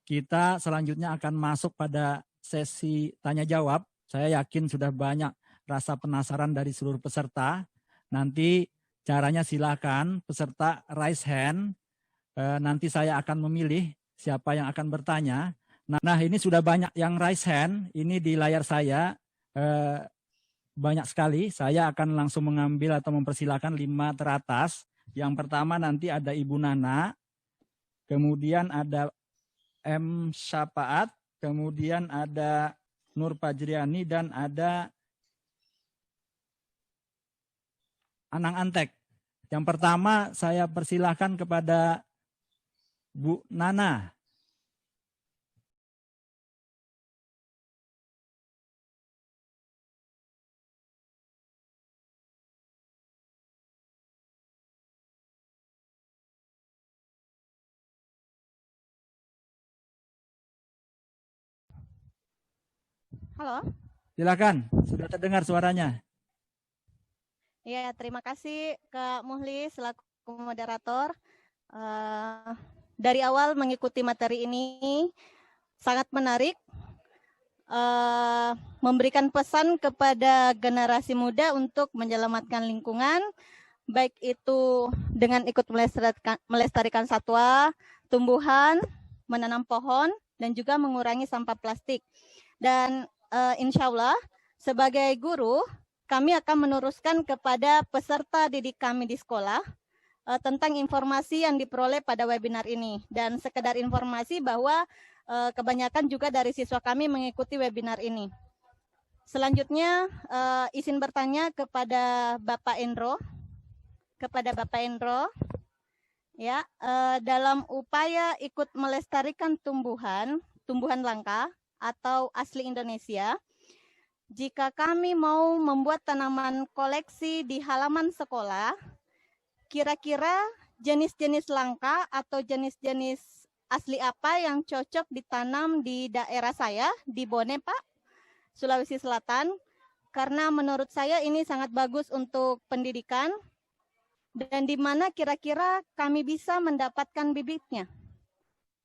kita selanjutnya akan masuk pada sesi tanya jawab. Saya yakin sudah banyak rasa penasaran dari seluruh peserta. Nanti caranya silakan peserta raise hand. Nanti saya akan memilih siapa yang akan bertanya. Nah, ini sudah banyak yang raise hand. Ini di layar saya banyak sekali. Saya akan langsung mengambil atau mempersilakan 5 teratas. Yang pertama nanti ada Ibu Nana, kemudian ada M. Syafaat, kemudian ada Nur Fajriani, dan ada Anang Antek. Yang pertama saya persilahkan kepada Bu Nana. Halo. Silakan, sudah terdengar suaranya. Ya, terima kasih Kak Muhli selaku moderator. Dari awal mengikuti materi ini sangat menarik, memberikan pesan kepada generasi muda untuk menyelamatkan lingkungan, baik itu dengan ikut melestarikan satwa, tumbuhan, menanam pohon, dan juga mengurangi sampah plastik. Dan insya Allah sebagai guru, kami akan meneruskan kepada peserta didik kami di sekolah tentang informasi yang diperoleh pada webinar ini. Dan sekedar informasi bahwa kebanyakan juga dari siswa kami mengikuti webinar ini. Selanjutnya izin bertanya kepada Bapak Endro. Ya, dalam upaya ikut melestarikan tumbuhan langka atau asli Indonesia, jika kami mau membuat tanaman koleksi di halaman sekolah, kira-kira jenis-jenis langka atau jenis-jenis asli apa yang cocok ditanam di daerah saya, di Bone, Pak, Sulawesi Selatan, karena menurut saya ini sangat bagus untuk pendidikan, dan di mana kira-kira kami bisa mendapatkan bibitnya.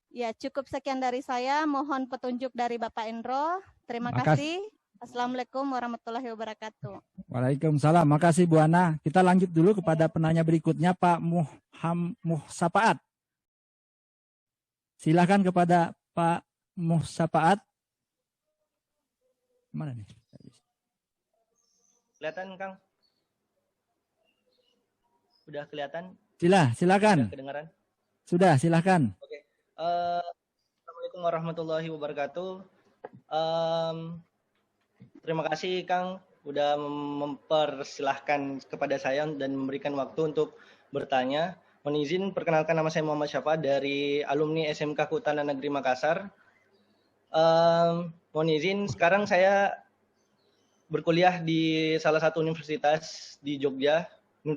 Ya, cukup sekian dari saya. Mohon petunjuk dari Bapak Endro. Terima kasih. Assalamualaikum warahmatullahi wabarakatuh. Waalaikumsalam. Makasih Bu Ana. Kita lanjut dulu kepada penanya berikutnya, Pak Muhsafaat. Silakan kepada Pak Muhsafaat. Mana nih? Kelihatan, Kang? Sudah kelihatan? Silakan. Sudah kedengaran? Sudah, silakan. Oke. Assalamualaikum warahmatullahi wabarakatuh. Terima kasih Kang udah mempersilahkan kepada saya dan memberikan waktu untuk bertanya. Mohon izin perkenalkan, nama saya Muhammad Syafaat dari alumni SMK Kehutanan Negeri Makassar. Mohon izin, sekarang saya berkuliah di salah satu universitas di Jogja,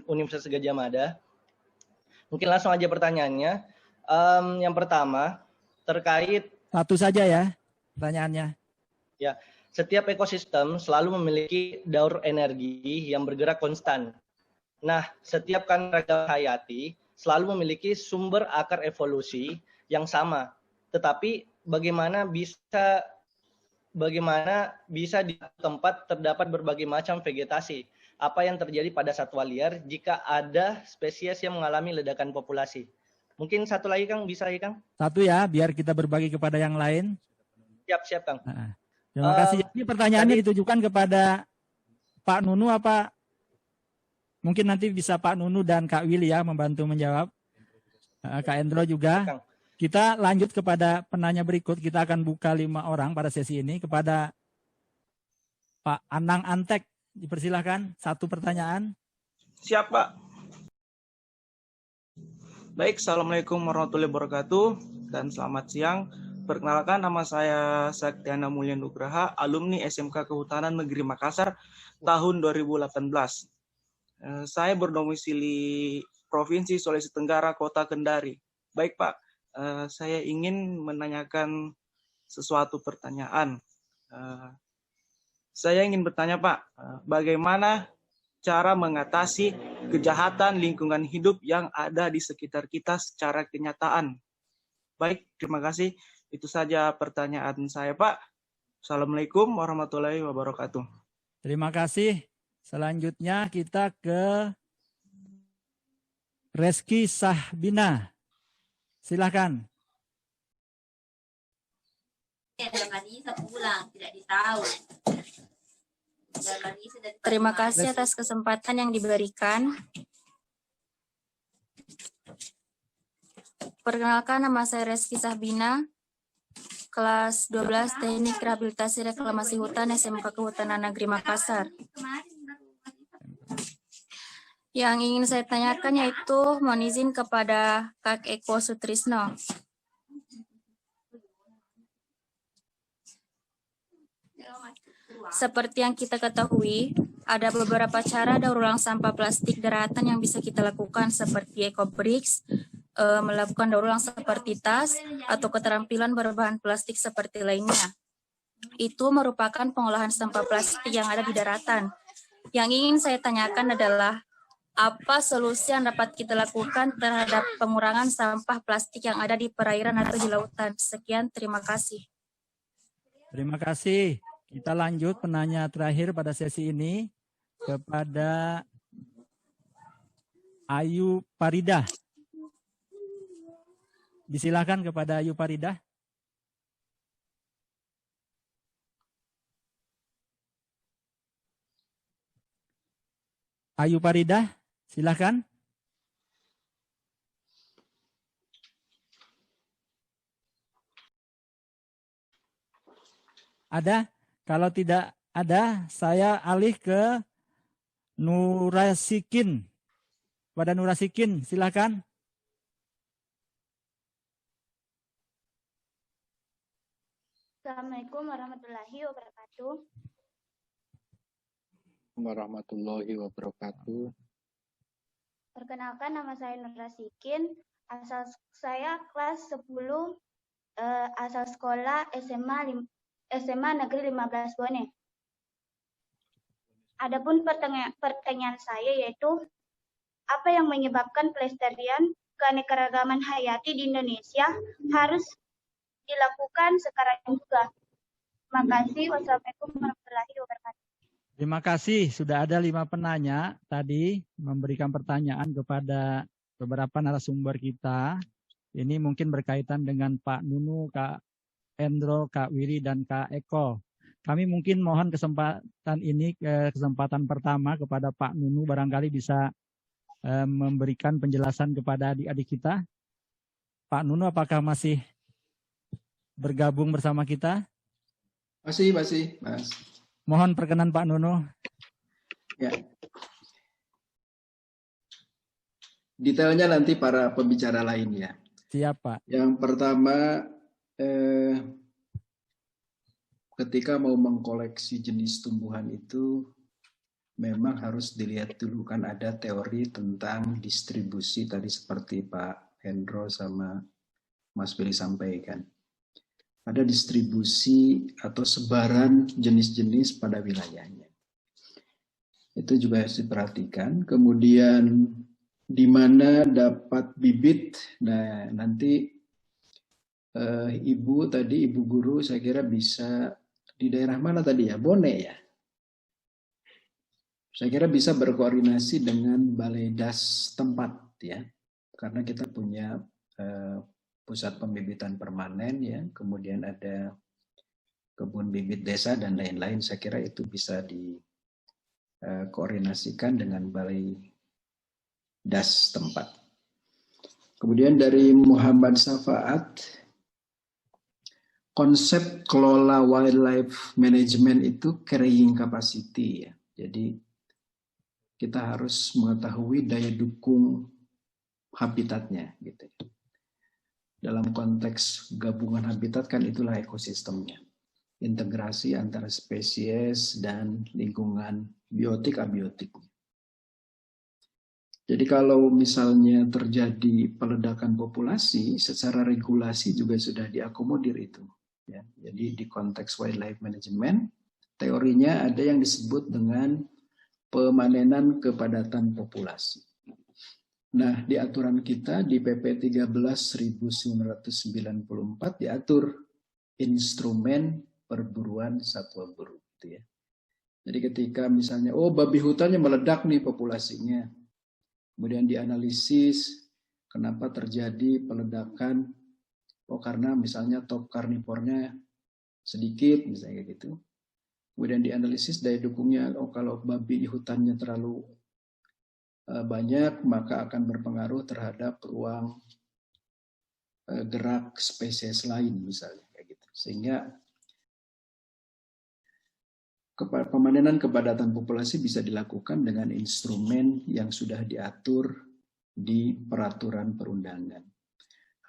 Universitas Gadjah Mada. Mungkin langsung aja pertanyaannya. Yang pertama, terkait... Satu saja ya pertanyaannya. Ya, setiap ekosistem selalu memiliki daur energi yang bergerak konstan. Nah, setiap karya hayati selalu memiliki sumber akar evolusi yang sama. Tetapi bagaimana bisa di tempat terdapat berbagai macam vegetasi? Apa yang terjadi pada satwa liar jika ada spesies yang mengalami ledakan populasi? Mungkin satu lagi Kang, bisa ya Kang? Satu ya, biar kita berbagi kepada yang lain. Siap Kang. Terima kasih. Ini pertanyaannya ditujukan kepada Pak Nunu apa? Mungkin nanti bisa Pak Nunu dan Kak Willy ya membantu menjawab. Kak Endro juga. Kang. Kita lanjut kepada penanya berikut. Kita akan buka 5 orang pada sesi ini. Kepada Pak Anang Antek, dipersilahkan. 1 pertanyaan. Siap, Pak. Baik, Assalamualaikum warahmatullahi wabarakatuh dan selamat siang. Perkenalkan, nama saya Saktiana Mulya Nugraha, alumni SMK Kehutanan Negeri Makassar tahun 2018. Saya berdomisili Provinsi Sulawesi Tenggara, Kota Kendari. Baik, Pak. Saya ingin menanyakan sesuatu pertanyaan. Saya ingin bertanya, Pak, bagaimana cara mengatasi kejahatan lingkungan hidup yang ada di sekitar kita secara kenyataan? Baik, terima kasih. Itu saja pertanyaan saya, Pak. Assalamualaikum warahmatullahi wabarakatuh. Terima kasih. Selanjutnya kita ke Reski Sahbina. Silakan. Terima kasih atas kesempatan yang diberikan. Perkenalkan, nama saya Reski Sahbina, kelas 12 Teknik Rehabilitasi Reklamasi Hutan SMK Kehutanan Negeri Makassar. Yang ingin saya tanyakan yaitu mohon izin kepada Kak Eko Sutrisno. Seperti yang kita ketahui, ada beberapa cara daur ulang sampah plastik daratan yang bisa kita lakukan seperti ecobricks, melakukan daur ulang seperti tas, atau keterampilan berbahan plastik seperti lainnya. Itu merupakan pengolahan sampah plastik yang ada di daratan. Yang ingin saya tanyakan adalah, apa solusi yang dapat kita lakukan terhadap pengurangan sampah plastik yang ada di perairan atau di lautan? Sekian, terima kasih. Terima kasih. Kita lanjut penanya terakhir pada sesi ini kepada Ayu Paridah. Disilakan kepada Ayu Paridah. Ayu Paridah, silakan. Ada? Kalau tidak ada, saya alih ke Nurasikin. Pada Nurasikin, silakan. Assalamualaikum warahmatullahi wabarakatuh. Warahmatullahi wabarakatuh. Perkenalkan, nama saya Nurasikin. Asal saya kelas 10, asal sekolah SMA Negeri 15 Bone. Adapun pertanyaan saya yaitu, apa yang menyebabkan pelestarian keanekaragaman hayati di Indonesia harus dilakukan sekarang juga? Terima kasih. Wassalamualaikum warahmatullahi wabarakatuh. Terima kasih. Sudah ada 5 penanya tadi memberikan pertanyaan kepada beberapa narasumber kita. Ini mungkin berkaitan dengan Pak Nunu, Kak Endro, Kak Wiri, dan Kak Eko. Kami mungkin mohon kesempatan ini, kesempatan pertama kepada Pak Nunu, barangkali bisa memberikan penjelasan kepada adik-adik kita. Pak Nunu, apakah masih bergabung bersama kita? Masih, Mas. Mohon perkenan Pak Nunu. Ya. Detailnya nanti para pembicara lainnya. Siap, Pak. Yang pertama, ketika mau mengkoleksi jenis tumbuhan itu memang harus dilihat dulu, kan ada teori tentang distribusi tadi seperti Pak Hendro sama Mas Billy sampaikan. Ada distribusi atau sebaran jenis-jenis pada wilayahnya. Itu juga harus diperhatikan. Kemudian di mana dapat bibit, nah nanti Ibu guru saya kira bisa di daerah mana tadi ya, Bone ya. Saya kira bisa berkoordinasi dengan balai das tempat ya, karena kita punya pusat pembibitan permanen ya, kemudian ada kebun bibit desa dan lain-lain. Saya kira itu bisa dikoordinasikan dengan balai das tempat. Kemudian dari Muhammad Safaat, konsep kelola wildlife management itu carrying capacity ya. Jadi kita harus mengetahui daya dukung habitatnya gitu. Dalam konteks gabungan habitat kan itulah ekosistemnya. Integrasi antara spesies dan lingkungan biotik abiotik. Jadi kalau misalnya terjadi peledakan populasi, secara regulasi juga sudah diakomodir itu. Ya, jadi di konteks wildlife management, teorinya ada yang disebut dengan pemanenan kepadatan populasi. Nah, di aturan kita di PP 13.1994 diatur instrumen perburuan satwa buru, gitu ya. Jadi ketika misalnya, oh babi hutannya meledak nih populasinya, kemudian dianalisis kenapa terjadi peledakan, oh karena misalnya top karnivornya sedikit, misalnya gitu. Kemudian dianalisis daya dukungnya, oh kalau babi di hutannya terlalu banyak, maka akan berpengaruh terhadap ruang gerak spesies lain misalnya kayak gitu. Sehingga pemanenan kepadatan populasi bisa dilakukan dengan instrumen yang sudah diatur di peraturan perundangan.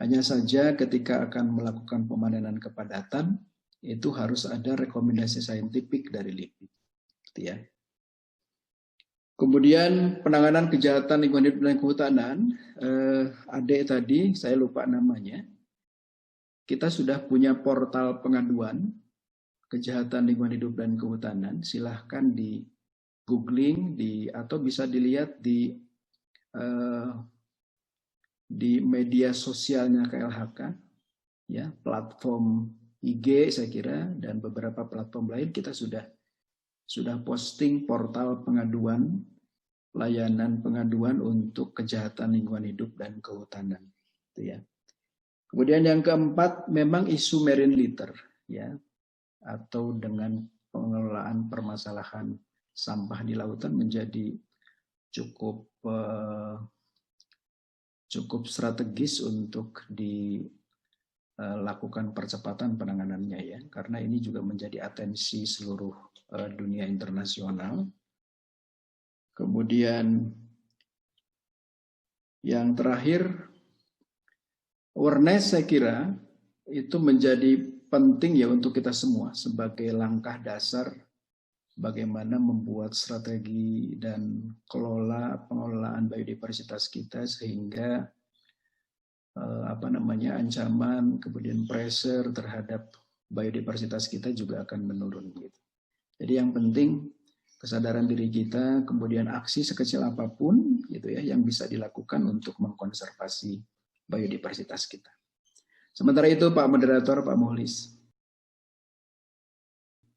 Hanya saja ketika akan melakukan pemanenan kepadatan itu harus ada rekomendasi saintifik dari LIPI, gitu ya. Kemudian penanganan kejahatan lingkungan hidup dan kehutanan, adik tadi saya lupa namanya. Kita sudah punya portal pengaduan kejahatan lingkungan hidup dan kehutanan. Silahkan di googling atau bisa dilihat di media sosialnya KLHK, ya, platform IG saya kira dan beberapa platform lain kita sudah posting portal pengaduan, layanan pengaduan untuk kejahatan lingkungan hidup dan kehutanan, gitu ya. Kemudian yang keempat memang isu marine litter, ya, atau dengan pengelolaan permasalahan sampah di lautan menjadi cukup strategis untuk dilakukan percepatan penanganannya, ya, karena ini juga menjadi atensi seluruh dunia internasional. Kemudian yang terakhir, awareness saya kira itu menjadi penting ya untuk kita semua sebagai langkah dasar bagaimana membuat strategi dan pengelolaan biodiversitas kita sehingga ancaman kemudian pressure terhadap biodiversitas kita juga akan menurun gitu. Jadi yang penting kesadaran diri kita, kemudian aksi sekecil apapun gitu ya yang bisa dilakukan untuk mengkonservasi biodiversitas kita. Sementara itu Pak Moderator, Pak Muhlis.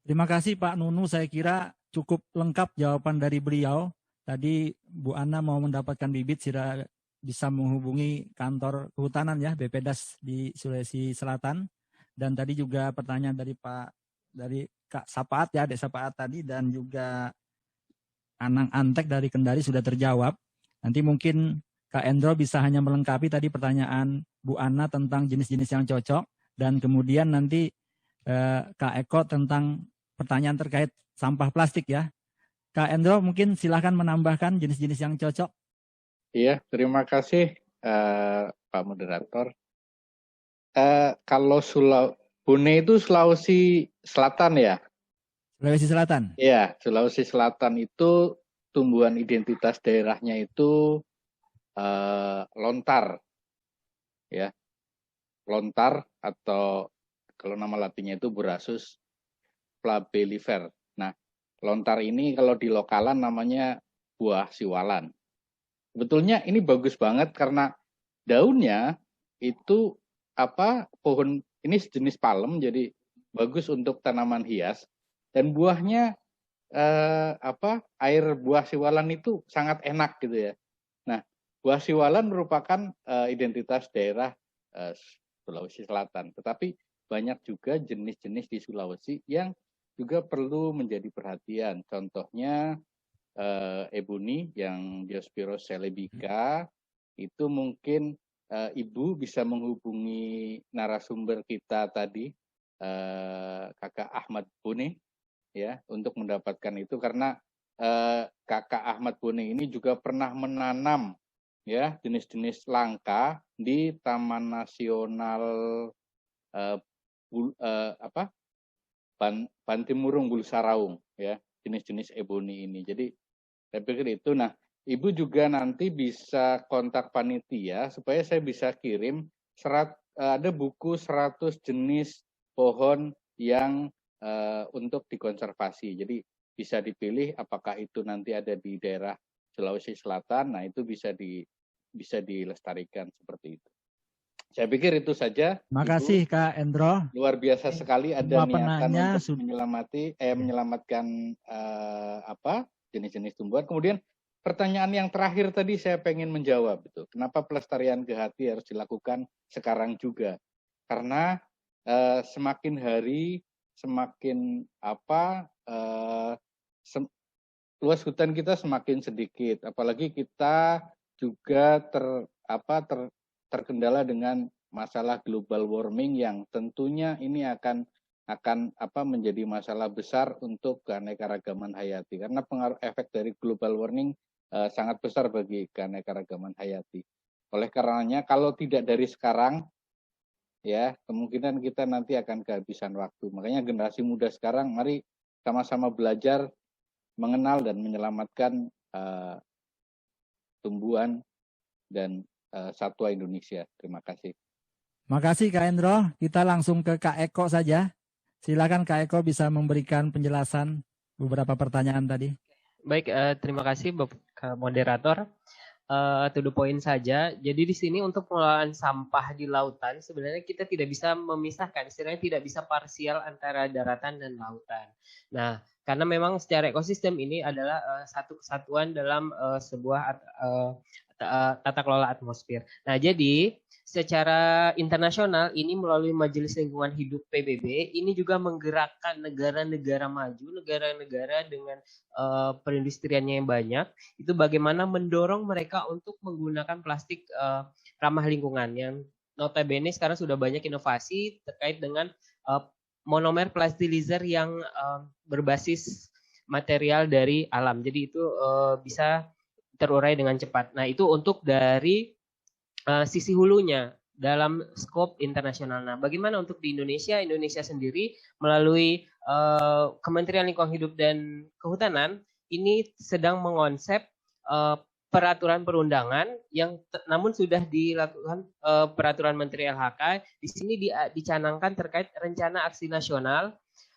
Terima kasih Pak Nunu, saya kira cukup lengkap jawaban dari beliau. Tadi Bu Ana mau mendapatkan bibit, sudah bisa menghubungi kantor kehutanan ya BPDAS di Sulawesi Selatan. Dan tadi juga pertanyaan dari Kak Sapaat ya, Adik Sapaat tadi, dan juga Anang Antek dari Kendari sudah terjawab. Nanti mungkin Kak Endro bisa hanya melengkapi tadi pertanyaan Bu Ana tentang jenis-jenis yang cocok, dan kemudian nanti Kak Eko tentang pertanyaan terkait sampah plastik ya. Kak Endro mungkin silahkan menambahkan jenis-jenis yang cocok. Iya, terima kasih Pak Moderator. Kalau Bone itu Sulawesi Selatan ya? Sulawesi Selatan? Iya, Sulawesi Selatan itu tumbuhan identitas daerahnya itu lontar. Ya, lontar atau kalau nama latinnya itu Borassus flabellifer. Nah, lontar ini kalau di lokalan namanya buah siwalan. Sebetulnya ini bagus banget karena daunnya itu pohon ini sejenis palem, jadi bagus untuk tanaman hias, dan buahnya air buah siwalan itu sangat enak gitu ya. Nah, buah siwalan merupakan identitas daerah Sulawesi Selatan, tetapi banyak juga jenis-jenis di Sulawesi yang juga perlu menjadi perhatian. Contohnya ebony yang Diospyros celebica, itu mungkin Ibu bisa menghubungi narasumber kita tadi, Kakak Ahmad Bone, ya, untuk mendapatkan itu, karena Kakak Ahmad Bone ini juga pernah menanam ya jenis-jenis langka di Taman Nasional Bantimurung Bulu Saraung ya, jenis-jenis ebony ini. Jadi saya pikir itu. Nah, Ibu juga nanti bisa kontak panitia supaya saya bisa kirim ada buku 100 jenis pohon yang untuk dikonservasi. Jadi bisa dipilih apakah itu nanti ada di daerah Sulawesi Selatan. Nah, itu bisa bisa dilestarikan seperti itu. Saya pikir itu saja. Makasih Kak Endro. Luar biasa sekali ada Semua niatan penanya untuk menyelamatkan jenis-jenis tumbuhan. Kemudian pertanyaan yang terakhir tadi saya pengen menjawab itu. Kenapa pelestarian kehati harus dilakukan sekarang juga? Karena semakin hari semakin luas hutan kita semakin sedikit. Apalagi kita juga terkendala dengan masalah global warming yang tentunya ini akan menjadi masalah besar untuk keanekaragaman hayati, karena pengaruh efek dari global warming sangat besar bagi keanekaragaman hayati. Oleh karenanya kalau tidak dari sekarang ya kemungkinan kita nanti akan kehabisan waktu. Makanya generasi muda sekarang mari sama-sama belajar mengenal dan menyelamatkan tumbuhan dan satwa Indonesia. Terima kasih. Makasih Kak Endro. Kita langsung ke Kak Eko saja. Silakan Kak Eko bisa memberikan penjelasan beberapa pertanyaan tadi. Baik, terima kasih Bapak Moderator. To the point saja. Jadi di sini untuk pengelolaan sampah di lautan sebenarnya kita tidak bisa memisahkan, istilahnya tidak bisa parsial antara daratan dan lautan. Nah, karena memang secara ekosistem ini adalah satu kesatuan dalam sebuah tata kelola atmosfer. Nah, jadi secara internasional ini melalui Majelis Lingkungan Hidup PBB ini juga menggerakkan negara-negara maju, negara-negara dengan perindustriannya yang banyak, itu bagaimana mendorong mereka untuk menggunakan plastik ramah lingkungan yang notabene sekarang sudah banyak inovasi terkait dengan monomer plastilizer yang berbasis material dari alam. Jadi itu bisa terurai dengan cepat. Nah, itu untuk dari sisi hulunya dalam skop internasional. Nah, bagaimana untuk di Indonesia? Indonesia sendiri melalui Kementerian Lingkungan Hidup dan Kehutanan ini sedang mengonsep peraturan perundangan yang namun sudah dilakukan peraturan Menteri LHK. Di sini dicanangkan terkait rencana aksi nasional.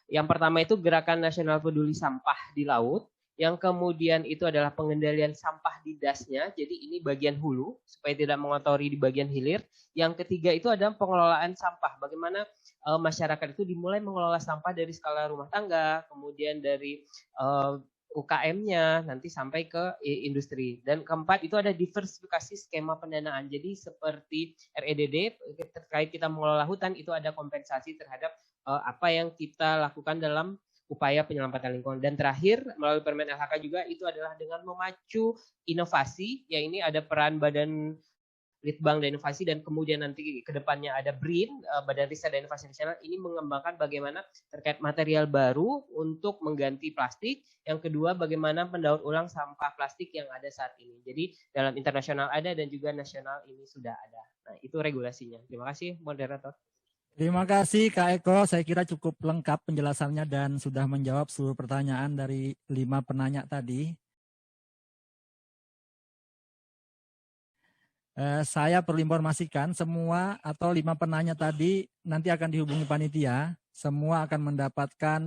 Yang pertama itu Gerakan Nasional Peduli Sampah di Laut. Yang kemudian itu adalah pengendalian sampah di dasnya, jadi ini bagian hulu, supaya tidak mengotori di bagian hilir. Yang ketiga itu adalah pengelolaan sampah, bagaimana masyarakat itu dimulai mengelola sampah dari skala rumah tangga, kemudian dari UKM-nya, nanti sampai ke industri. Dan keempat itu ada diversifikasi skema pendanaan, jadi seperti REDD, terkait kita mengelola hutan, itu ada kompensasi terhadap apa yang kita lakukan dalam upaya penyelamatan lingkungan. Dan terakhir melalui Permen LHK juga itu adalah dengan memacu inovasi, ya ini ada peran Badan Litbang dan Inovasi dan kemudian nanti ke depannya ada BRIN, Badan Riset dan Inovasi Nasional, ini mengembangkan bagaimana terkait material baru untuk mengganti plastik. Yang kedua bagaimana pendaur ulang sampah plastik yang ada saat ini. Jadi dalam internasional ada dan juga nasional ini sudah ada. Nah, itu regulasinya. Terima kasih moderator. Terima kasih Kak Eko, saya kira cukup lengkap penjelasannya dan sudah menjawab seluruh pertanyaan dari 5 penanya tadi. Saya perlu informasikan semua atau 5 penanya tadi nanti akan dihubungi panitia, semua akan mendapatkan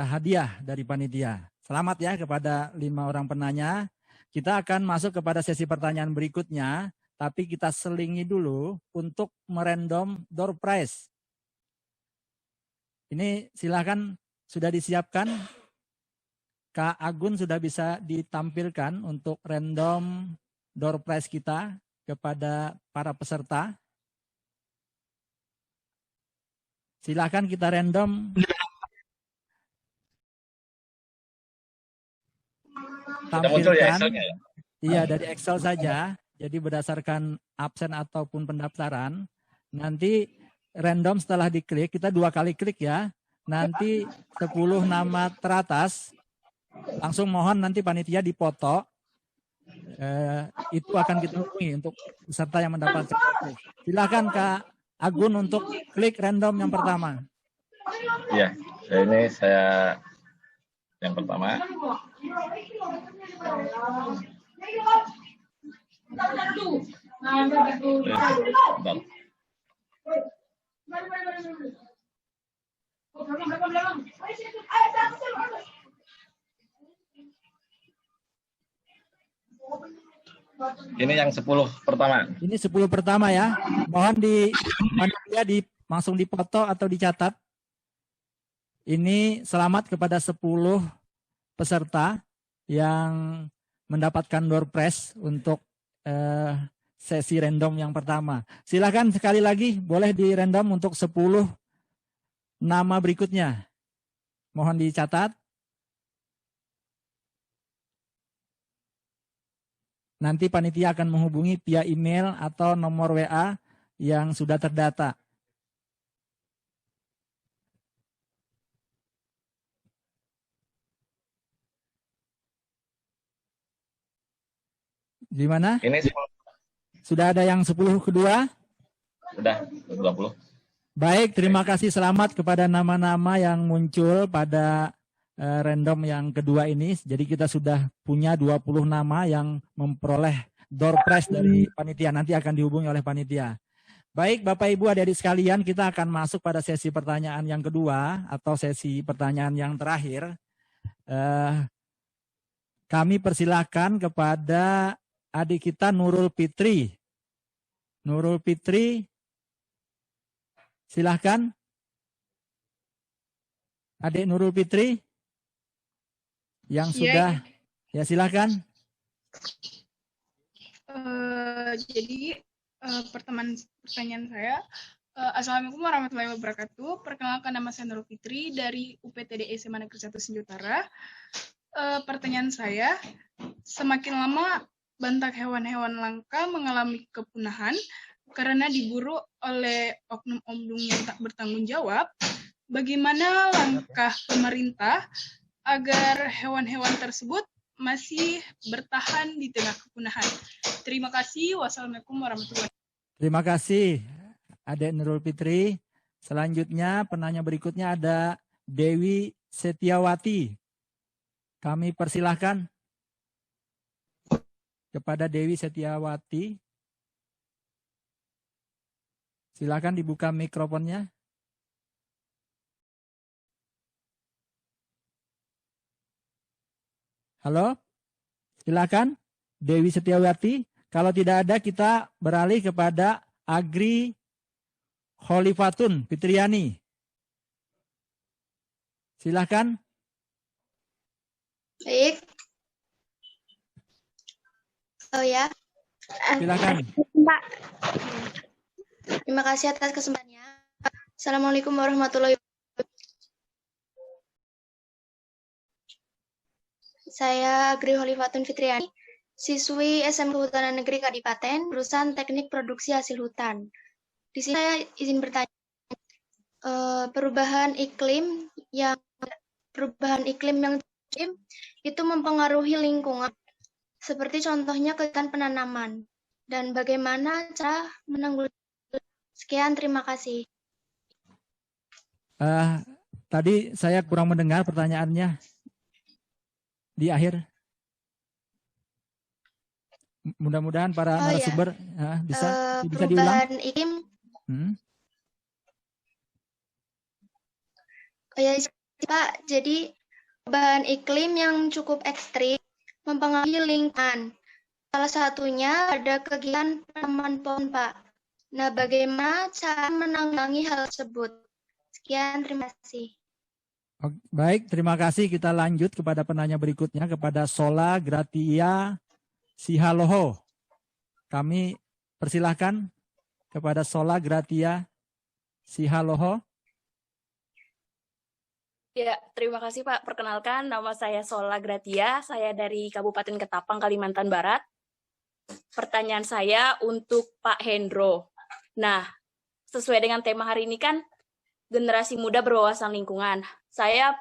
hadiah dari panitia. Selamat ya kepada 5 orang penanya. Kita akan masuk kepada sesi pertanyaan berikutnya. Tapi kita selingi dulu untuk merandom door prize. Ini silakan sudah disiapkan. Kak Agun sudah bisa ditampilkan untuk random door prize kita kepada para peserta. Silakan kita random. Tampilkan. Iya, dari Excel saja. Jadi berdasarkan absen ataupun pendaftaran, nanti random setelah diklik, kita 2 kali klik ya, nanti 10 nama teratas, langsung mohon nanti panitia dipoto, itu akan kita hubungi untuk peserta yang mendapatkan. Silakan Kak Agun untuk klik random yang pertama. Iya, ini saya yang pertama. Ini yang 10 pertama. Ini 10 pertama ya. Mohon panitia langsung dipoto atau dicatat. Ini selamat kepada 10 peserta yang mendapatkan door prize untuk sesi random yang pertama. Silakan sekali lagi boleh di random untuk 10 nama berikutnya. Mohon dicatat. Nanti panitia akan menghubungi via email atau nomor WA yang sudah terdata. Gimana? Ini 10. Sudah ada yang 10 kedua? Sudah 20. Baik, terima kasih, selamat kepada nama-nama yang muncul pada random yang kedua ini. Jadi kita sudah punya 20 nama yang memperoleh door prize dari panitia. Nanti akan dihubungi oleh panitia. Baik, Bapak Ibu adik-adik sekalian, kita akan masuk pada sesi pertanyaan yang kedua atau sesi pertanyaan yang terakhir. Kami persilahkan kepada adik kita Nurul Fitri. Nurul Fitri, silahkan. Adik Nurul Fitri yang sudah, ya silahkan. Jadi pertanyaan saya, Assalamualaikum warahmatullahi wabarakatuh. Perkenalkan, nama saya Nurul Fitri dari UPTD SMA Negeri 1 Sinju Utara. Pertanyaan saya, semakin lama bantak hewan-hewan langka mengalami kepunahan karena diburu oleh oknum-oknum yang tak bertanggung jawab. Bagaimana langkah pemerintah agar hewan-hewan tersebut masih bertahan di tengah kepunahan? Terima kasih. Wassalamualaikum warahmatullahi wabarakatuh. Terima kasih, Adik Nurul Fitri. Selanjutnya penanya berikutnya ada Dewi Setiawati. Kami persilahkan kepada Dewi Setiawati. Silakan dibuka mikrofonnya. Halo, silakan Dewi Setiawati. Kalau tidak ada, kita beralih kepada Agri Kholifatun Fitriani. Silakan. Baik. Oh ya. Silakan. Mbak. Terima kasih atas kesempatannya. Assalamualaikum warahmatullahi wabarakatuh. Saya Agri Kholifatun Fitriani, siswi SM Kehutanan Negeri Kadipaten, jurusan Teknik Produksi Hasil Hutan. Di sini saya izin bertanya, perubahan iklim yang itu mempengaruhi lingkungan, seperti contohnya kegiatan penanaman, dan bagaimana cara menanggulangi. Sekian, terima kasih. Tadi saya kurang mendengar pertanyaannya di akhir. Mudah-mudahan para narasumber bisa diulang. Perubahan iklim. Ya, Pak. Jadi perubahan iklim yang cukup ekstrim mempengaruhi lingkungan. Salah satunya ada kegiatan penanaman pohon, Pak. Nah, bagaimana cara menanggulangi hal tersebut? Sekian, terima kasih. Baik, terima kasih. Kita lanjut kepada penanya berikutnya, kepada Sola Gratia Sihaloho. Kami persilahkan kepada Sola Gratia Sihaloho. Ya, terima kasih Pak. Perkenalkan, nama saya Sola Gratia. Saya dari Kabupaten Ketapang, Kalimantan Barat. Pertanyaan saya untuk Pak Hendro. Nah, sesuai dengan tema hari ini kan, generasi muda berwawasan lingkungan. Saya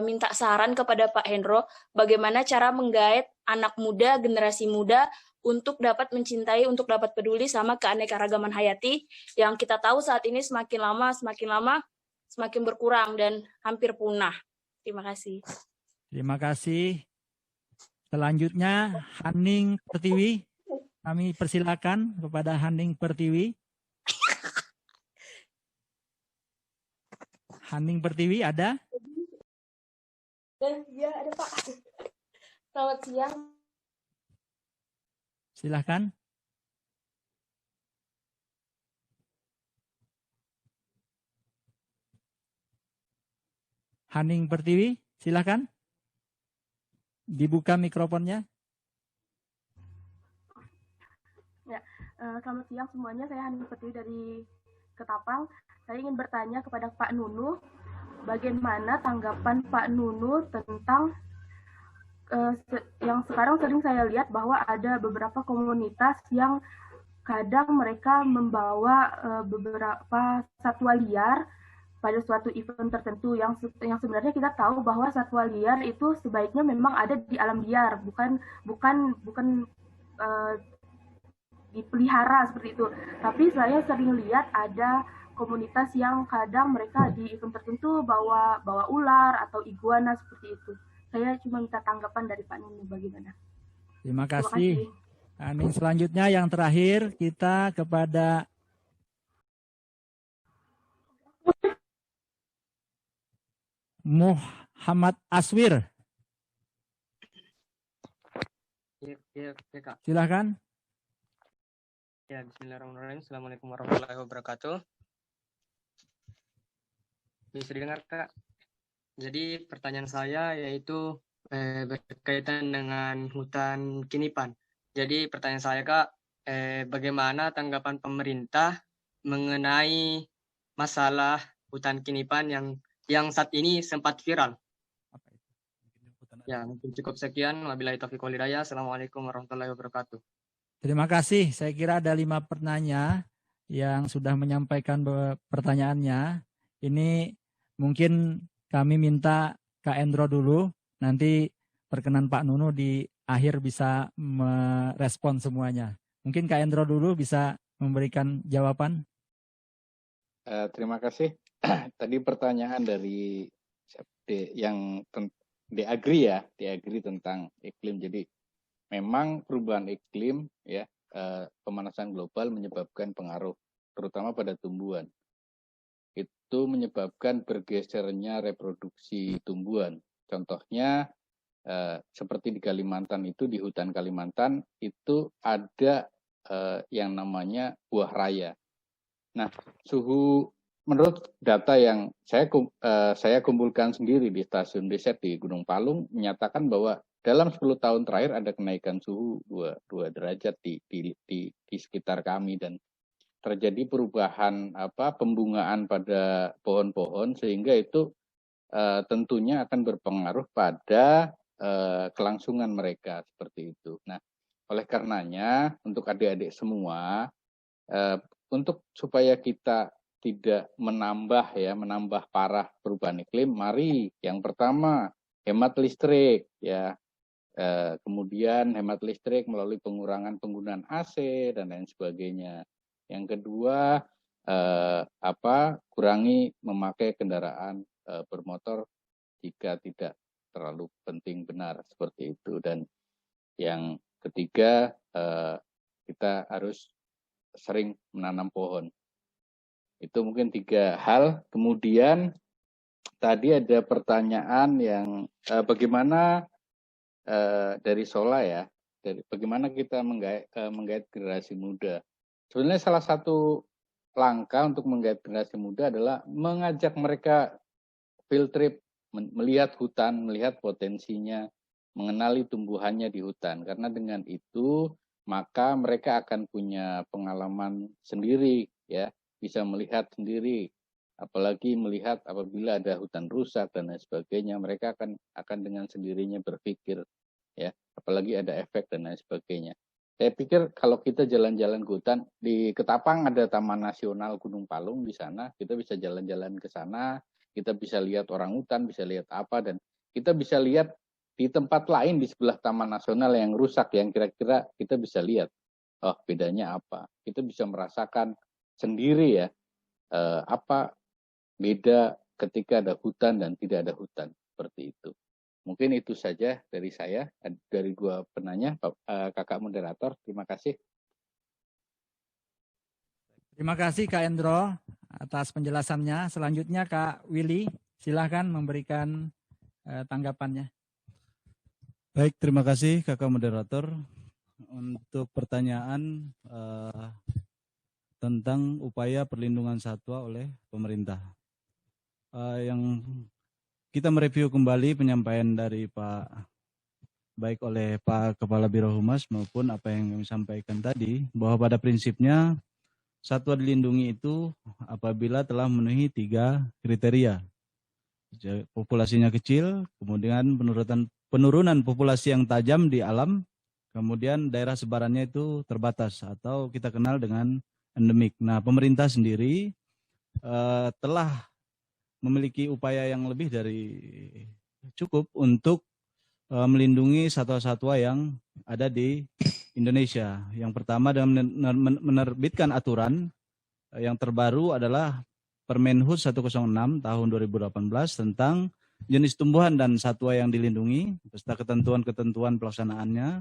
minta saran kepada Pak Hendro, bagaimana cara menggait anak muda, generasi muda, untuk dapat mencintai, untuk dapat peduli sama keanekaragaman hayati, yang kita tahu saat ini semakin lama, semakin berkurang dan hampir punah. Terima kasih. Terima kasih. Selanjutnya, Haning Pertiwi. Kami persilakan kepada Haning Pertiwi. Haning Pertiwi ada? Ya, ada Pak. Selamat siang. Silahkan. Haning Pertiwi, silahkan. Dibuka mikrofonnya. Ya, selamat siang semuanya. Saya Haning Pertiwi dari Ketapang. Saya ingin bertanya kepada Pak Nunu, bagaimana tanggapan Pak Nunu tentang yang sekarang sering saya lihat bahwa ada beberapa komunitas yang kadang mereka membawa beberapa satwa liar pada suatu event tertentu yang sebenarnya kita tahu bahwa satwa liar itu sebaiknya memang ada di alam liar, bukan dipelihara seperti itu. Tapi saya sering lihat ada komunitas yang kadang mereka di event tertentu bawa ular atau iguana seperti itu. Saya cuma minta tanggapan dari Pak Nunu bagaimana. Terima kasih. Aning, selanjutnya yang terakhir kita kepada Muhammad Aswir. Ya, Kak. Silakan. Ya, bismillahirrahmanirrahim. Assalamualaikum warahmatullahi wabarakatuh. Bisa didengar, Kak? Jadi pertanyaan saya yaitu berkaitan dengan hutan Kinipan. Jadi pertanyaan saya, Kak, bagaimana tanggapan pemerintah mengenai masalah hutan Kinipan yang saat ini sempat viral? Ya, mungkin cukup sekian. Wabillahi taufiq wal hidayah. Assalamualaikum warahmatullahi wabarakatuh. Terima kasih. Saya kira ada 5 penanya yang sudah menyampaikan pertanyaannya. Ini mungkin kami minta Kak Endro dulu. Nanti perkenan Pak Nunu di akhir bisa merespon semuanya. Mungkin Kak Endro dulu bisa memberikan jawaban. Terima kasih. Tadi pertanyaan dari yang di Agri tentang iklim. Jadi memang perubahan iklim ya, pemanasan global menyebabkan pengaruh terutama pada tumbuhan. Itu menyebabkan bergesernya reproduksi tumbuhan. Contohnya seperti di Kalimantan itu, di hutan Kalimantan itu ada yang namanya buah raya. Nah, suhu menurut data yang saya kumpulkan sendiri di stasiun riset di Gunung Palung menyatakan bahwa dalam 10 tahun terakhir ada kenaikan suhu 2 derajat di sekitar kami, dan terjadi perubahan pembungaan pada pohon-pohon sehingga itu tentunya akan berpengaruh pada kelangsungan mereka seperti itu. Nah, oleh karenanya untuk adik-adik semua, untuk supaya kita tidak menambah parah perubahan iklim, mari yang pertama hemat listrik ya. Kemudian hemat listrik melalui pengurangan penggunaan AC dan lain sebagainya. Yang kedua, kurangi memakai kendaraan bermotor jika tidak terlalu penting, benar seperti itu. Dan yang ketiga, kita harus sering menanam pohon. Itu mungkin 3 hal. Kemudian tadi ada pertanyaan yang bagaimana dari Sola ya, bagaimana kita menggait generasi muda. Sebenarnya salah satu langkah untuk menggait generasi muda adalah mengajak mereka field trip, melihat hutan, melihat potensinya, mengenali tumbuhannya di hutan. Karena dengan itu maka mereka akan punya pengalaman sendiri ya, bisa melihat sendiri. Apalagi melihat apabila ada hutan rusak dan lain sebagainya, mereka akan dengan sendirinya berpikir ya, apalagi ada efek dan lain sebagainya. Saya pikir kalau kita jalan-jalan ke hutan, di Ketapang ada Taman Nasional Gunung Palung, di sana kita bisa jalan-jalan ke sana, kita bisa lihat orang hutan, bisa lihat apa, dan kita bisa lihat di tempat lain di sebelah Taman Nasional yang rusak, yang kira-kira kita bisa lihat, oh bedanya apa. Kita bisa merasakan sendiri ya, apa beda ketika ada hutan dan tidak ada hutan, seperti itu. Mungkin itu saja dari saya, dari 2 penanya, kakak moderator. Terima kasih. Terima kasih Kak Endro atas penjelasannya. Selanjutnya Kak Willy, silahkan memberikan tanggapannya. Baik, terima kasih kakak moderator. untuk pertanyaan tentang upaya perlindungan satwa oleh pemerintah. Yang kita mereview kembali penyampaian dari baik oleh Pak Kepala Biro Humas maupun apa yang kami sampaikan tadi, bahwa pada prinsipnya satwa dilindungi itu apabila telah memenuhi 3 kriteria. Populasinya kecil, kemudian penurunan populasi yang tajam di alam, kemudian daerah sebarannya itu terbatas atau kita kenal dengan endemik. Nah, pemerintah sendiri telah memiliki upaya yang lebih dari cukup untuk melindungi satwa-satwa yang ada di Indonesia. Yang pertama dengan menerbitkan aturan yang terbaru adalah Permenhub 106 tahun 2018 tentang jenis tumbuhan dan satwa yang dilindungi beserta ketentuan-ketentuan pelaksanaannya.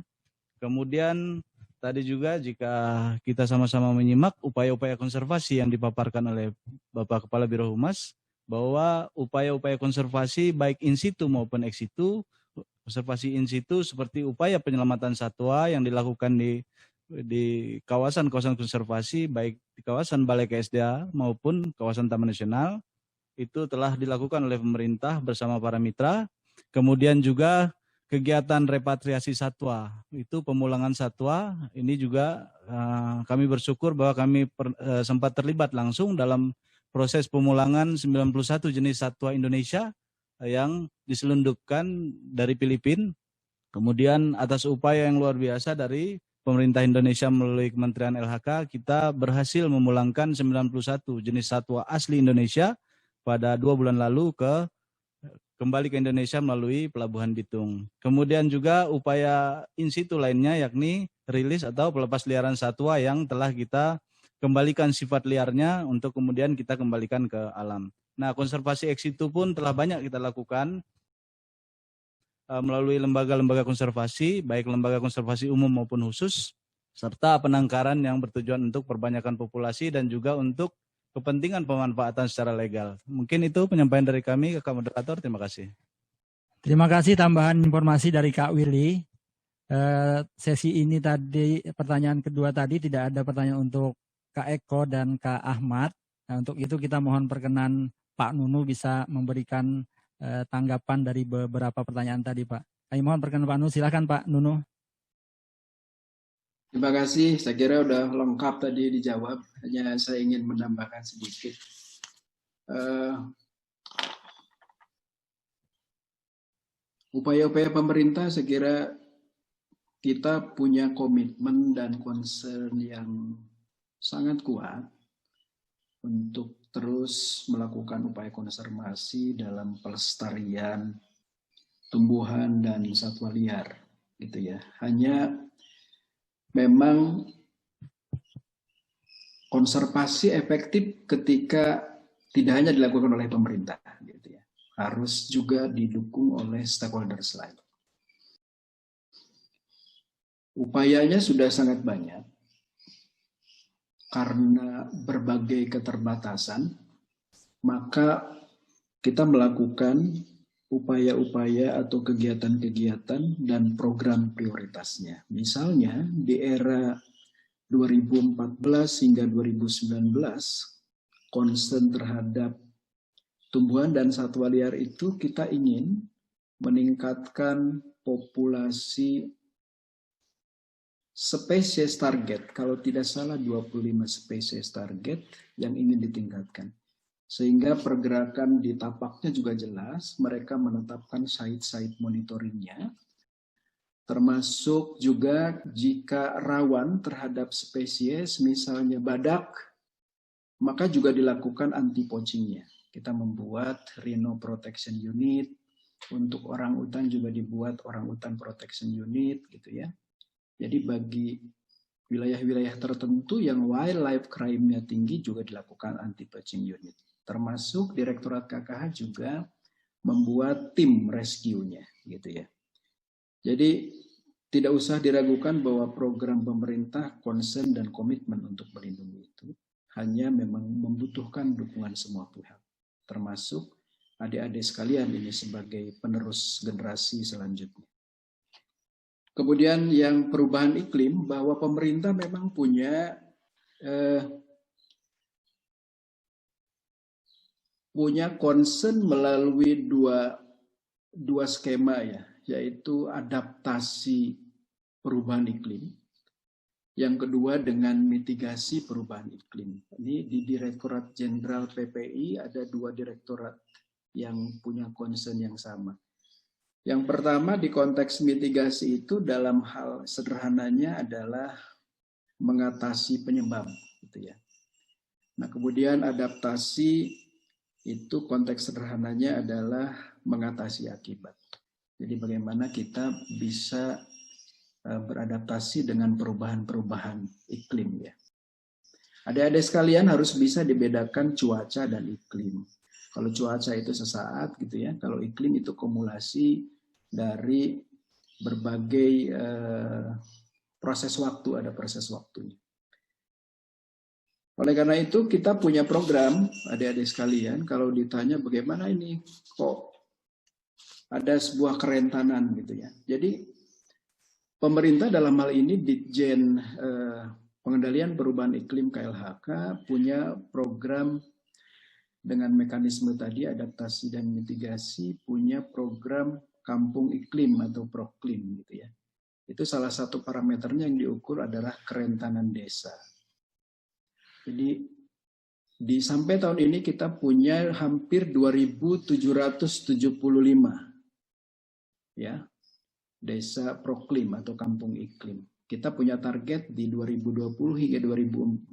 Kemudian tadi juga jika kita sama-sama menyimak upaya-upaya konservasi yang dipaparkan oleh Bapak Kepala Biro Humas, bahwa upaya-upaya konservasi baik in situ maupun ex situ, konservasi in situ seperti upaya penyelamatan satwa yang dilakukan di kawasan-kawasan konservasi baik di kawasan Balai KSDA maupun kawasan Taman Nasional, itu telah dilakukan oleh pemerintah bersama para mitra. Kemudian juga kegiatan repatriasi satwa, itu pemulangan satwa, ini juga kami bersyukur bahwa kami sempat terlibat langsung dalam proses pemulangan 91 jenis satwa Indonesia yang diselundupkan dari Filipina. Kemudian atas upaya yang luar biasa dari pemerintah Indonesia melalui Kementerian LHK, kita berhasil memulangkan 91 jenis satwa asli Indonesia pada 2 bulan lalu kembali ke Indonesia melalui Pelabuhan Bitung. Kemudian juga upaya in situ lainnya yakni rilis atau pelepas liaran satwa yang telah kita kembalikan sifat liarnya untuk kemudian kita kembalikan ke alam. Nah, konservasi ex situ pun telah banyak kita lakukan melalui lembaga-lembaga konservasi, baik lembaga konservasi umum maupun khusus, serta penangkaran yang bertujuan untuk perbanyakan populasi dan juga untuk kepentingan pemanfaatan secara legal. Mungkin itu penyampaian dari kami, Kak Moderator. Terima kasih. Terima kasih tambahan informasi dari Kak Willy. Sesi ini tadi, pertanyaan kedua tadi tidak ada pertanyaan untuk Kak Eko dan Kak Ahmad. Nah, untuk itu kita mohon perkenan Pak Nunu bisa memberikan tanggapan dari beberapa pertanyaan tadi, Pak. Kami mohon perkenan Pak Nunu. Silakan Pak Nunu. Terima kasih. Saya kira udah lengkap tadi dijawab. Hanya saya ingin menambahkan sedikit. Upaya-upaya pemerintah saya kira kita punya komitmen dan concern yang sangat kuat untuk terus melakukan upaya konservasi dalam pelestarian tumbuhan dan satwa liar, gitu ya. Hanya memang konservasi efektif ketika tidak hanya dilakukan oleh pemerintah, gitu ya. Harus juga didukung oleh stakeholders lain. Upayanya sudah sangat banyak. Karena berbagai keterbatasan, maka kita melakukan upaya-upaya atau kegiatan-kegiatan dan program prioritasnya. Misalnya di era 2014 hingga 2019, concern terhadap tumbuhan dan satwa liar itu kita ingin meningkatkan populasi spesies target, kalau tidak salah 25 spesies target yang ingin ditingkatkan. Sehingga pergerakan di tapaknya juga jelas, mereka menetapkan site-site monitoringnya, termasuk juga jika rawan terhadap spesies, misalnya badak, maka juga dilakukan anti-poachingnya. Kita membuat Rhino Protection Unit, untuk orangutan juga dibuat Orangutan Protection Unit, gitu ya. Jadi bagi wilayah-wilayah tertentu yang wildlife crime-nya tinggi juga dilakukan anti-poaching unit. Termasuk Direktorat KKH juga membuat tim rescue-nya, gitu ya. Jadi tidak usah diragukan bahwa program pemerintah concern dan komitmen untuk melindungi itu hanya memang membutuhkan dukungan semua pihak, termasuk adik-adik sekalian ini sebagai penerus generasi selanjutnya. Kemudian yang perubahan iklim, bahwa pemerintah memang punya concern melalui dua skema ya, yaitu adaptasi perubahan iklim. Yang kedua dengan mitigasi perubahan iklim. Ini di Direktorat Jenderal PPI ada 2 direktorat yang punya concern yang sama. Yang pertama di konteks mitigasi itu dalam hal sederhananya adalah mengatasi penyebab, gitu ya. Nah, kemudian adaptasi itu konteks sederhananya adalah mengatasi akibat. Jadi bagaimana kita bisa beradaptasi dengan perubahan-perubahan iklim ya. Adik-adik sekalian harus bisa dibedakan cuaca dan iklim. Kalau cuaca itu sesaat gitu ya, kalau iklim itu kumulasi dari berbagai proses waktu, ada proses waktunya. Oleh karena itu kita punya program, adik-adik sekalian, kalau ditanya bagaimana ini kok ada sebuah kerentanan gitu ya. Jadi pemerintah dalam hal ini Ditjen Pengendalian Perubahan Iklim KLHK punya program dengan mekanisme tadi adaptasi dan mitigasi, punya program Kampung Iklim atau Proklim gitu ya. Itu salah satu parameternya yang diukur adalah kerentanan desa. Jadi sampai tahun ini kita punya hampir 2.775 ya. Desa Proklim atau Kampung Iklim. Kita punya target di 2020 hingga 2024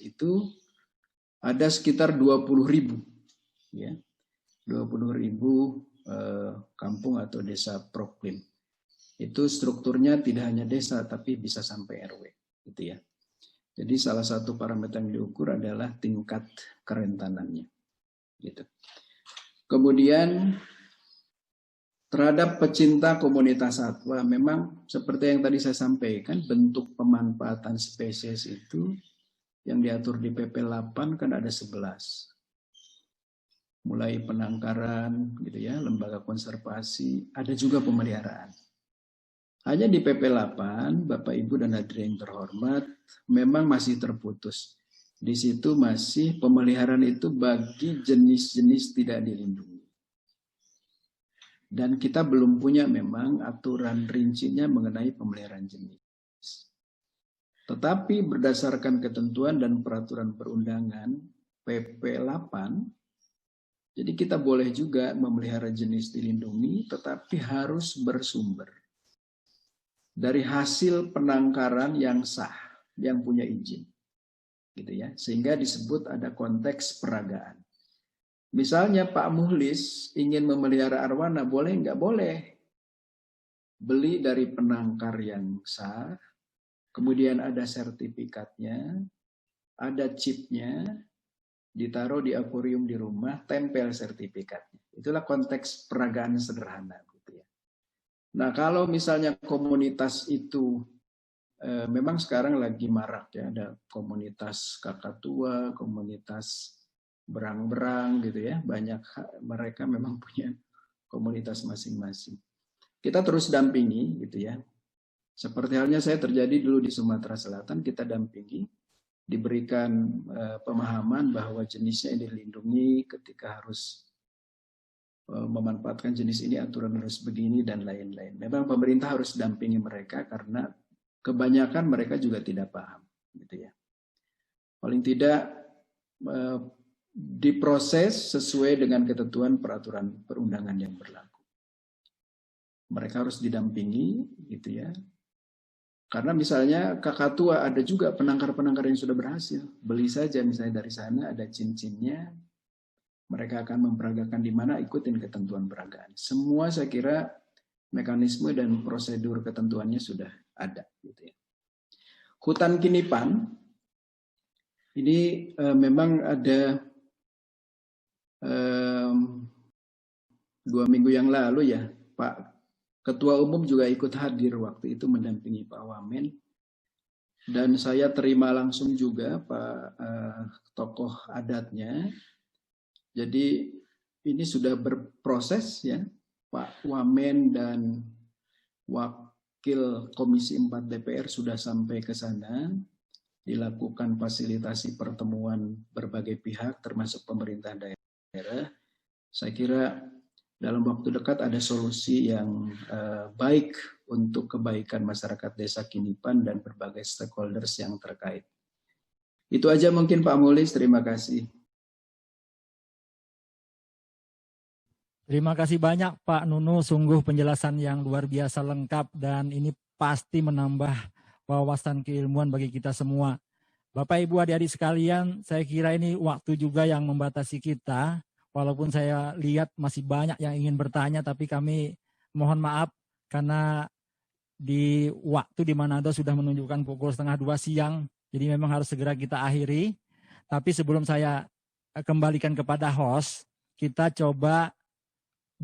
itu ada sekitar 20.000 ya. 20.000 kampung atau desa Proklim. Itu strukturnya tidak hanya desa tapi bisa sampai RW gitu ya. Jadi salah satu parameter yang diukur adalah tingkat kerentanannya gitu. Kemudian terhadap pecinta komunitas satwa, memang seperti yang tadi saya sampaikan, bentuk pemanfaatan spesies itu yang diatur di PP 8 kan ada 11. Mulai penangkaran, gitu ya, lembaga konservasi, ada juga pemeliharaan. Hanya di PP 8, Bapak Ibu dan hadirin terhormat, memang masih terputus. Di situ masih pemeliharaan itu bagi jenis-jenis tidak dilindungi. Dan kita belum punya memang aturan rincinya mengenai pemeliharaan jenis. Tetapi berdasarkan ketentuan dan peraturan perundangan PP 8, jadi kita boleh juga memelihara jenis dilindungi, tetapi harus bersumber dari hasil penangkaran yang sah, yang punya izin. Gitu ya, sehingga disebut ada konteks peragaan. Misalnya Pak Muhlis ingin memelihara arwana, boleh nggak? Boleh. Beli dari penangkar yang sah, kemudian ada sertifikatnya, ada chipnya, ditaruh di akuarium di rumah, tempel sertifikatnya. Itulah konteks peragaan sederhana. Gitu ya. Nah kalau misalnya komunitas itu, memang sekarang lagi marak ya, ada komunitas kakatua, komunitas berang-berang gitu ya, banyak mereka memang punya komunitas masing-masing. Kita terus dampingi gitu ya. Seperti halnya saya terjadi dulu di Sumatera Selatan, kita dampingi, diberikan pemahaman bahwa jenisnya ini dilindungi, ketika harus memanfaatkan jenis ini aturan harus begini dan lain-lain. Memang pemerintah harus dampingi mereka karena kebanyakan mereka juga tidak paham gitu ya. Paling tidak diproses sesuai dengan ketentuan peraturan perundangan yang berlaku. Mereka harus didampingi gitu ya. Karena misalnya kakatua ada juga penangkar-penangkar yang sudah berhasil. Beli saja misalnya dari sana ada cincinnya. Mereka akan memperagakan di mana, ikutin ketentuan peragaan. Semua saya kira mekanisme dan prosedur ketentuannya sudah ada gitu ya. Hutan Kinipan ini memang ada 2 minggu yang lalu ya, Pak Ketua Umum juga ikut hadir waktu itu mendampingi Pak Wamen. Dan saya terima langsung juga Pak tokoh adatnya. Jadi ini sudah berproses ya, Pak Wamen dan Wakil Komisi 4 DPR sudah sampai ke sana, dilakukan fasilitasi pertemuan berbagai pihak termasuk pemerintah daerah. Saya kira dalam waktu dekat ada solusi yang baik untuk kebaikan masyarakat Desa Kinipan dan berbagai stakeholders yang terkait. Itu aja mungkin Pak Mulis, terima kasih. Terima kasih banyak Pak Nunu, sungguh penjelasan yang luar biasa lengkap dan ini pasti menambah wawasan keilmuan bagi kita semua. Bapak Ibu adik-adik sekalian, saya kira ini waktu juga yang membatasi kita. Walaupun saya lihat masih banyak yang ingin bertanya, tapi kami mohon maaf karena di waktu di Manado sudah menunjukkan pukul 1:30 siang, jadi memang harus segera kita akhiri. Tapi sebelum saya kembalikan kepada host, kita coba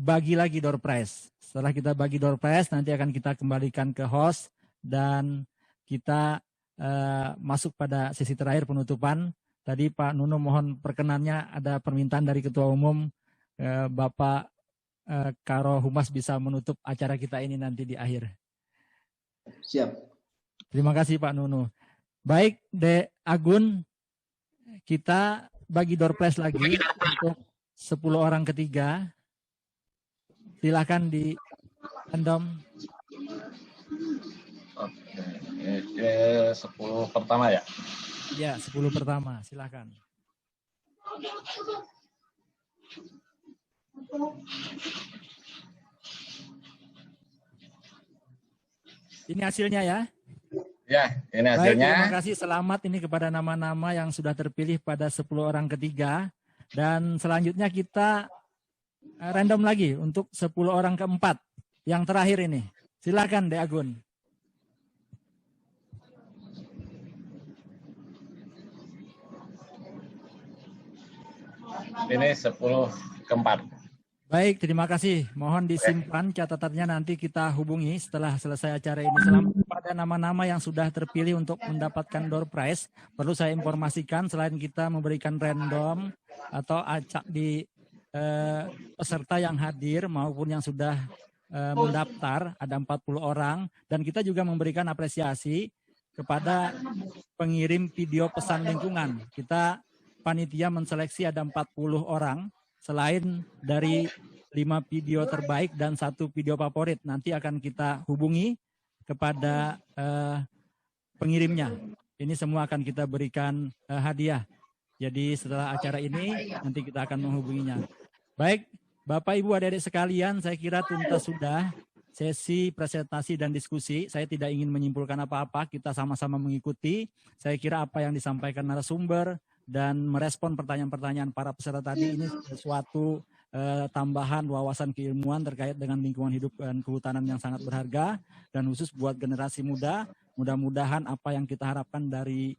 bagi lagi door prize. Setelah kita bagi door prize, nanti akan kita kembalikan ke host dan kita masuk pada sesi terakhir penutupan. Tadi Pak Nunu mohon perkenannya ada permintaan dari Ketua Umum Bapak Karo Humas bisa menutup acara kita ini nanti di akhir. Siap. Terima kasih Pak Nunu. Baik, De Agun, kita bagi door prize lagi untuk 10 orang ketiga. Silakan di random. Oke, 10 pertama ya? Ya, 10 pertama, silakan. Ini hasilnya ya? Ya, ini Baik, hasilnya. terima kasih, selamat ini kepada nama-nama yang sudah terpilih pada 10 orang ketiga. Dan selanjutnya kita random lagi untuk 10 orang keempat. Yang terakhir ini. Silakan De Agun. Ini 10 keempat. Baik, terima kasih. Mohon disimpan catatannya, nanti kita hubungi setelah selesai acara ini. Selamat kepada nama-nama yang sudah terpilih untuk mendapatkan door prize. Perlu saya informasikan, selain kita memberikan random atau acak di peserta yang hadir maupun yang sudah mendaftar, ada 40 orang. Dan kita juga memberikan apresiasi kepada pengirim video pesan lingkungan. Kita panitia menseleksi ada 40 orang, selain dari 5 video terbaik dan 1 video favorit. Nanti akan kita hubungi kepada pengirimnya. Ini semua akan kita berikan hadiah. Jadi setelah acara ini nanti kita akan menghubunginya. Baik, Bapak Ibu adik-adik sekalian, saya kira tuntas sudah sesi presentasi dan diskusi. Saya tidak ingin menyimpulkan apa-apa, kita sama-sama mengikuti. Saya kira apa yang disampaikan narasumber dan merespon pertanyaan-pertanyaan para peserta tadi ini sesuatu tambahan wawasan keilmuan terkait dengan lingkungan hidup dan kehutanan yang sangat berharga dan khusus buat generasi muda. Mudah-mudahan apa yang kita harapkan dari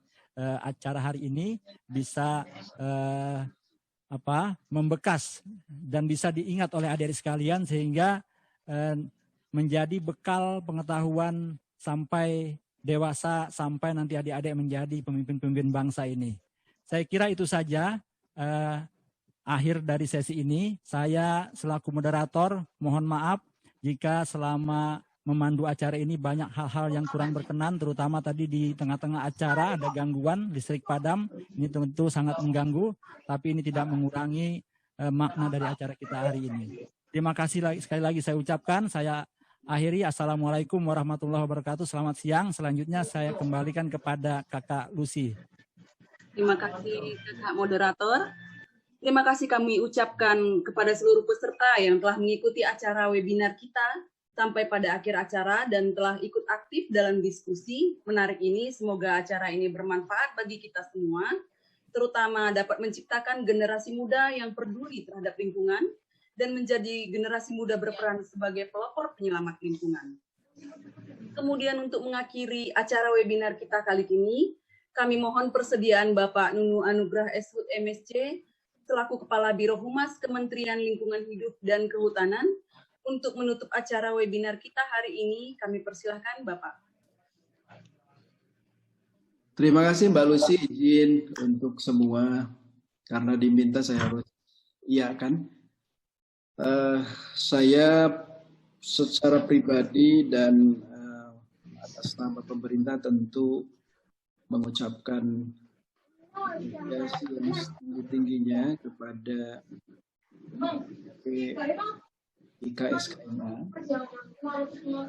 acara hari ini bisa membekas dan bisa diingat oleh adik-adik sekalian sehingga menjadi bekal pengetahuan sampai dewasa, sampai nanti adik-adik menjadi pemimpin-pemimpin bangsa ini. Saya kira itu saja akhir dari sesi ini. Saya selaku moderator mohon maaf jika selama memandu acara ini banyak hal-hal yang kurang berkenan, terutama tadi di tengah-tengah acara ada gangguan listrik padam. Ini tentu sangat mengganggu, tapi ini tidak mengurangi makna dari acara kita hari ini. Terima kasih sekali lagi saya ucapkan. Saya akhiri. Assalamualaikum warahmatullahi wabarakatuh. Selamat siang. Selanjutnya saya kembalikan kepada Kakak Lucy. Terima kasih Kakak Moderator. Terima kasih kami ucapkan kepada seluruh peserta yang telah mengikuti acara webinar kita sampai pada akhir acara dan telah ikut aktif dalam diskusi menarik ini. Semoga acara ini bermanfaat bagi kita semua, terutama dapat menciptakan generasi muda yang peduli terhadap lingkungan dan menjadi generasi muda berperan sebagai pelopor penyelamat lingkungan. Kemudian untuk mengakhiri acara webinar kita kali ini, kami mohon persediaan Bapak Nunu Anugrah SHUT MSc selaku Kepala Biro Humas Kementerian Lingkungan Hidup dan Kehutanan untuk menutup acara webinar kita hari ini. Kami persilahkan Bapak. Terima kasih Mbak Lucy, izin untuk semua karena diminta saya harus iakan. Saya secara pribadi dan atas nama pemerintah tentu mengucapkan apresiasi yang setinggi-tingginya kepada IKSKMA.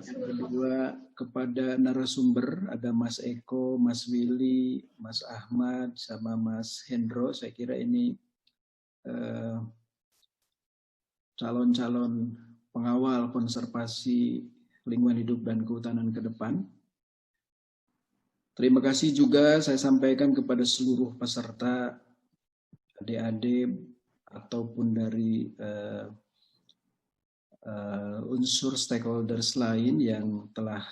Yang kedua kepada narasumber, ada Mas Eko, Mas Willy, Mas Ahmad, sama Mas Hendro. Saya kira ini calon-calon pengawal konservasi lingkungan hidup dan kehutanan ke depan. Terima kasih juga saya sampaikan kepada seluruh peserta, adik-adik ataupun dari unsur stakeholders lain yang telah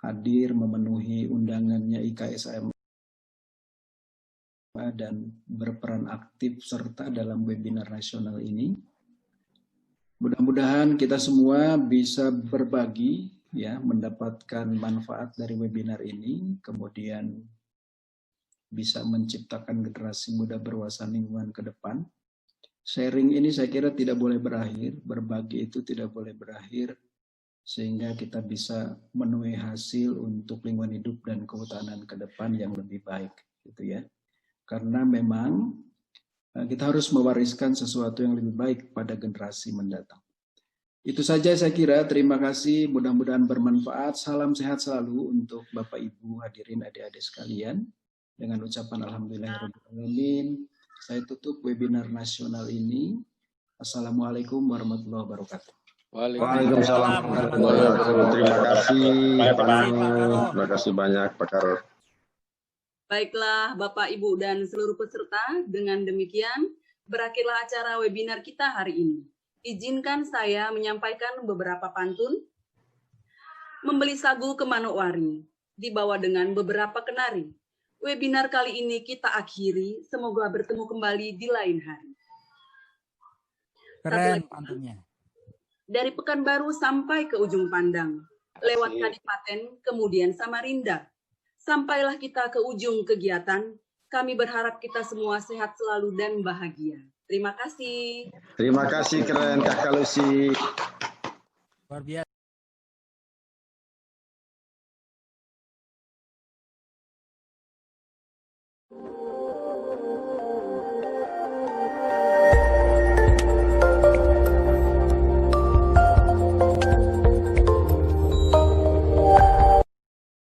hadir memenuhi undangannya IKSKMA dan berperan aktif serta dalam webinar nasional ini. Mudah-mudahan kita semua bisa berbagi, ya, mendapatkan manfaat dari webinar ini, kemudian bisa menciptakan generasi muda berwawasan lingkungan ke depan. Sharing ini saya kira tidak boleh berakhir, berbagi itu tidak boleh berakhir, sehingga kita bisa menuai hasil untuk lingkungan hidup dan kehutanan ke depan yang lebih baik, gitu ya. Karena memang kita harus mewariskan sesuatu yang lebih baik pada generasi mendatang. Itu saja saya kira, terima kasih, mudah-mudahan bermanfaat. Salam sehat selalu untuk Bapak Ibu hadirin adik-adik sekalian. Dengan ucapan alhamdulillahirrahmanirrahim, saya tutup webinar nasional ini. Assalamualaikum warahmatullahi wabarakatuh. Waalaikumsalam warahmatullahi wabarakatuh. Terima kasih, terima kasih banyak Pak Karol. Baiklah Bapak, Ibu, dan seluruh peserta, dengan demikian berakhirlah acara webinar kita hari ini. Izinkan saya menyampaikan beberapa pantun. Membeli sagu ke Manokwari, dibawa dengan beberapa kenari. Webinar kali ini kita akhiri, semoga bertemu kembali di lain hari. Keren pantunnya. Dari Pekanbaru sampai ke ujung pandang, lewat Kadipaten, kemudian Samarinda. Sampailah kita ke ujung kegiatan, kami berharap kita semua sehat selalu dan bahagia. Terima kasih. Terima kasih, keren Kakak Lucy. Luar biasa.